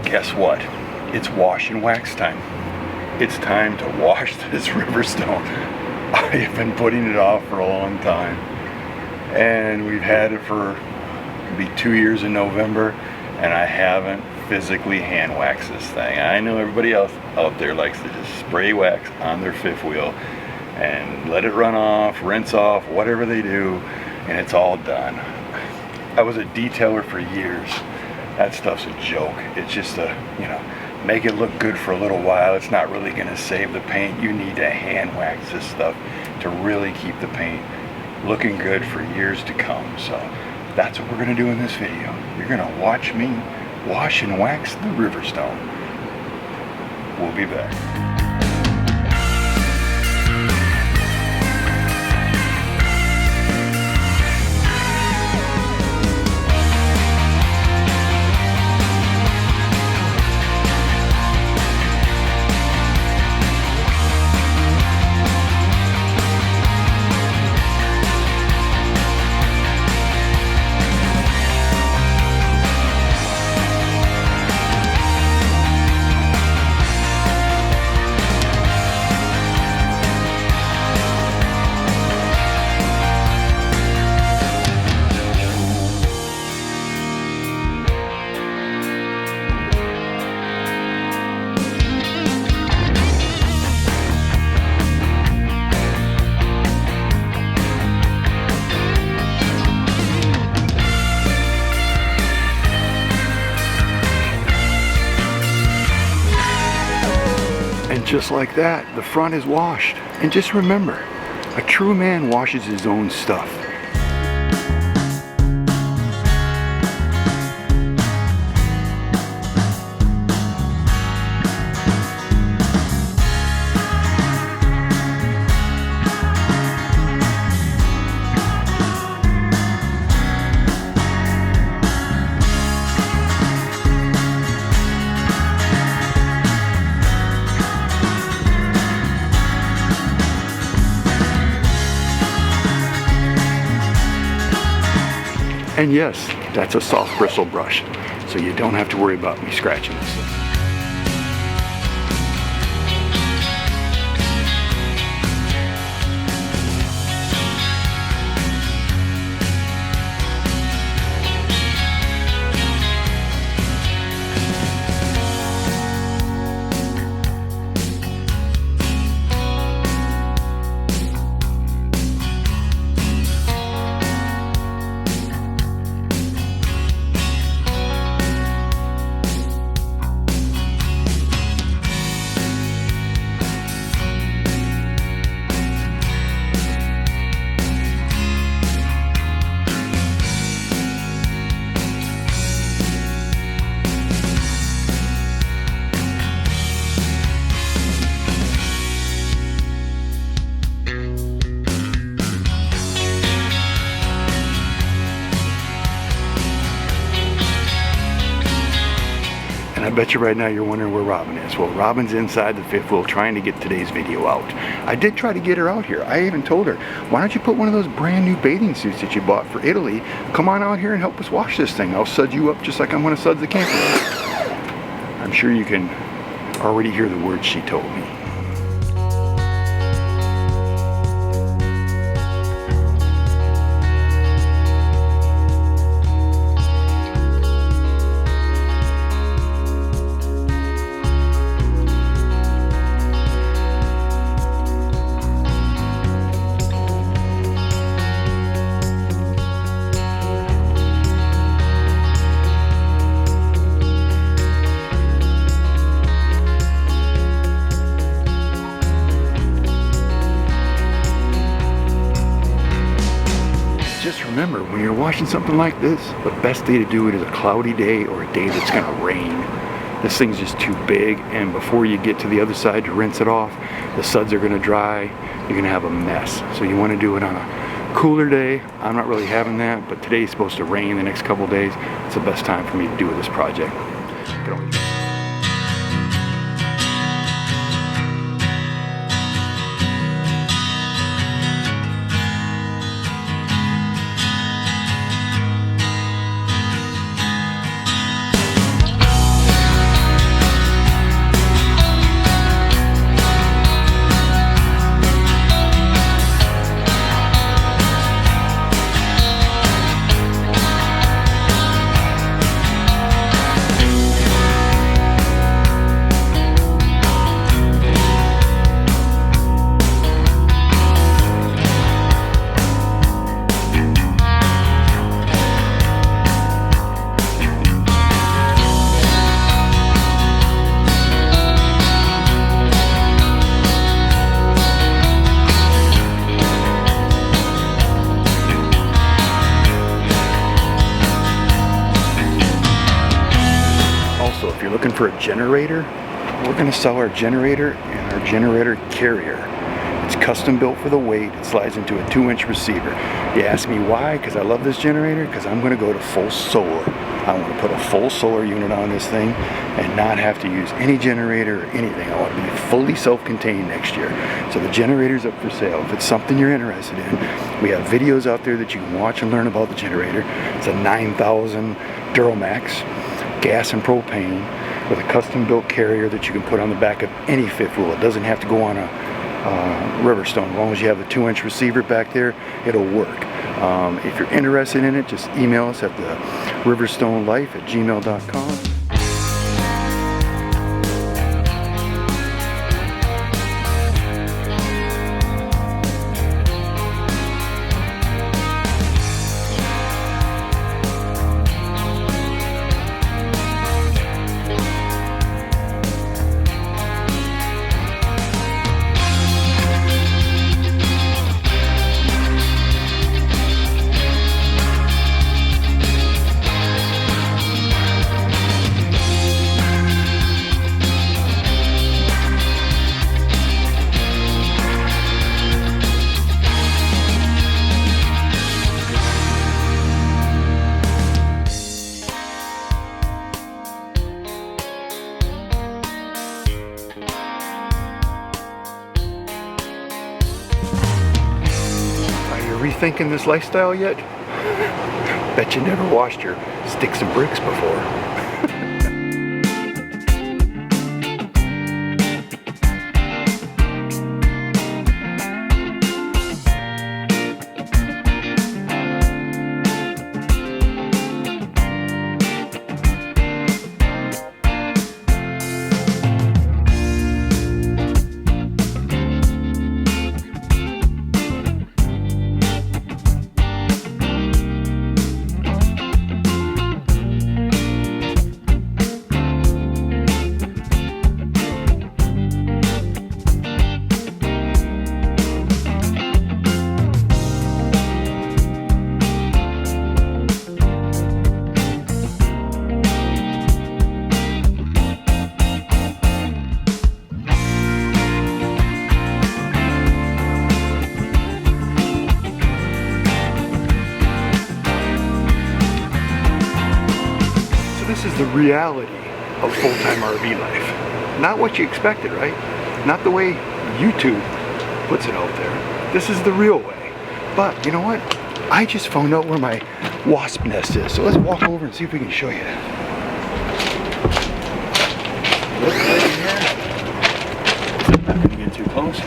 guess what? It's wash and wax time. It's time to wash this Riverstone. I have been putting it off for a long time, and we've had it for maybe 2 years in November, and I haven't physically hand waxed this thing. I know everybody else out there likes to just spray wax on their fifth wheel and let it run off, rinse off, whatever they do, and it's all done. I was a detailer for years. That stuff's a joke. It's just a, make it look good for a little while. It's not really gonna save the paint. You need to hand wax this stuff to really keep the paint looking good for years to come. So that's what we're gonna do in this video. You're gonna watch me wash and wax the Riverstone. We'll be back. Just like that, the front is washed. And just remember, a true man washes his own stuff. And yes, that's a soft bristle brush, so you don't have to worry about me scratching this thing. I bet you right now you're wondering where Robin is. Well, Robin's inside the fifth wheel trying to get today's video out. I did try to get her out here. I even told her, why don't you put one of those brand new bathing suits that you bought for Italy, come on out here and help us wash this thing. I'll sud you up just like I'm gonna sud the camper. I'm sure you can already hear the words she told me. Just remember, when you're washing something like this, the best day to do it is a cloudy day or a day that's gonna rain. This thing's just too big, and before you get to the other side to rinse it off, the suds are gonna dry, you're gonna have a mess. So you wanna do it on a cooler day. I'm not really having that, but today's supposed to rain the next couple days. It's the best time for me to do this project. Also, if you're looking for a generator, we're going to sell our generator and our generator carrier. It's custom built for the weight. It slides into a 2-inch receiver. You ask me why? Because I love this generator, because I'm going to go to full solar. I want to put a full solar unit on this thing and not have to use any generator or anything. I want to be fully self-contained next year. So the generator's up for sale. If it's something you're interested in, we have videos out there that you can watch and learn about the generator. It's a 9,000 Duramax, gas and propane, with a custom built carrier that you can put on the back of any fifth wheel. It doesn't have to go on a Riverstone. As long as you have the 2-inch receiver back there, it'll work. If you're interested in it, just email us at the riverstonelife@gmail.com. Rethinking this lifestyle yet? Bet you never washed your sticks and bricks before. This is the reality of full-time RV life. Not what you expected, right? Not the way YouTube puts it out there. This is the real way. But you know what? I just found out where my wasp nest is. So let's walk over and see if we can show you. Look right here. I'm not going to get too close.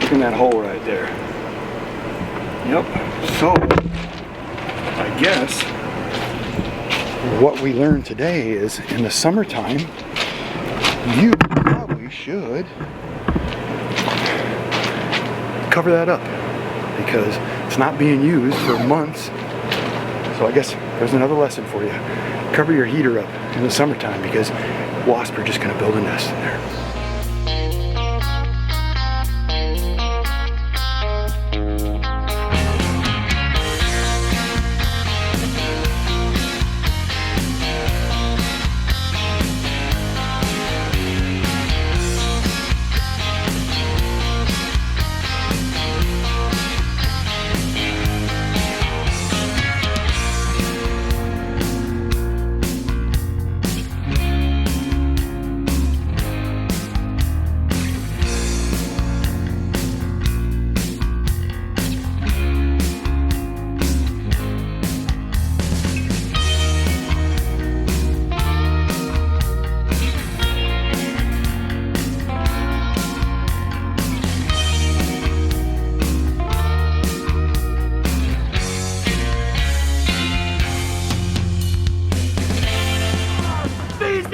Look in that hole right there. Yep. So, I guess what we learned today is in the summertime, you probably should cover that up because it's not being used for months. So I guess there's another lesson for you. Cover your heater up in the summertime because wasps are just going to build a nest in there.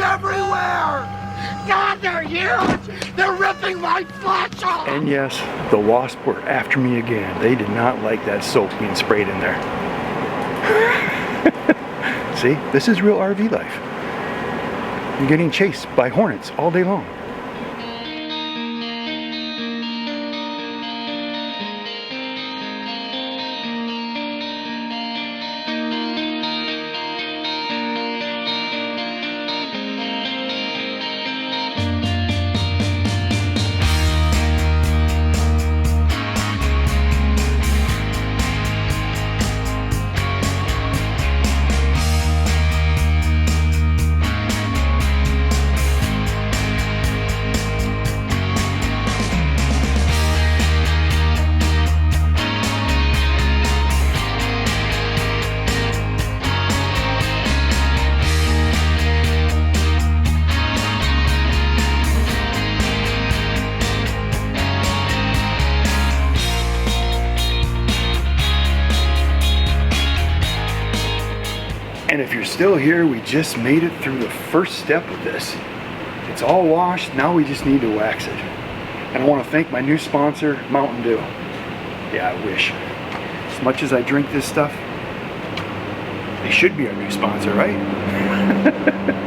Everywhere! God, they're huge! They're ripping my flesh off! And yes, the wasps were after me again. They did not like that soap being sprayed in there. See, this is real RV life. You're getting chased by hornets all day long. And if you're still here, we just made it through the first step of this. It's all washed, now we just need to wax it. And I want to thank my new sponsor, Mountain Dew. Yeah, I wish. As much as I drink this stuff, they should be our new sponsor, right?